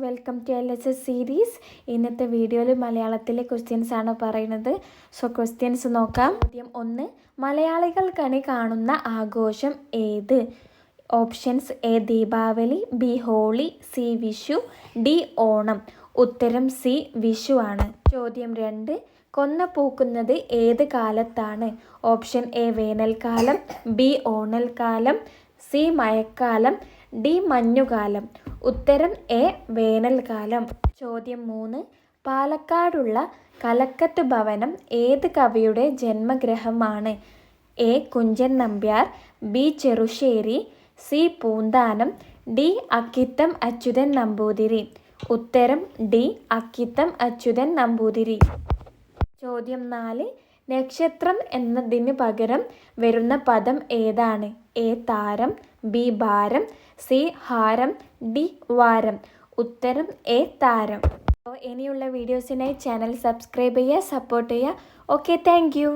Welcome to LSS series. ഇന്നത്തെ വീഡിയോയിൽ മലയാളത്തിലെ ക്വസ്റ്റ്യൻസ് ആണ് പറയുന്നത്. സോ ക്വസ്റ്റ്യൻസ് നോക്കാം. ചോദ്യം 1. മലയാളികൾ കണി കാണുന്ന ആഘോഷം ഏത്? Options: A Deepavali, B Holi, C Vishu, D Onam. ഉത്തരം സി വിഷു ആണ്. ചോദ്യം 2. കൊന്ന പൂക്കുന്നത് ഏത് കാലത്താണ്? ഓപ്ഷൻ എ വേനൽക്കാലം, ബി ഓണൽക്കാലം, സി മഴക്കാലം, ഡി മഞ്ഞുകാലം. ഉത്തരം എ വേനൽക്കാലം. ചോദ്യം 3. പാലക്കാടുള്ള കലക്കത്ത് ഭവനം ഏത് കവിയുടെ ജന്മഗൃഹമാണ്? A Kunchan Nambiar, B Cherusseri, C Poonthanam, D Akkitham Achuthan Namboothiri. ഉത്തരം ഡി അക്കിത്തം അച്യുതൻ നമ്പൂതിരി. ചോദ്യം 4. നക്ഷത്രം എന്നതിന് പകരം വരുന്ന പദം ഏതാണ്? എ താരം, ബി ഭാരം, സി ഹാരം, ഡി വാരം. ഉത്തരം എ താരം. ഇനിയുള്ള വീഡിയോസിനായി ചാനൽ സബ്സ്ക്രൈബ് ചെയ്യുക, സപ്പോർട്ട് ചെയ്യുക. Okay, thank you.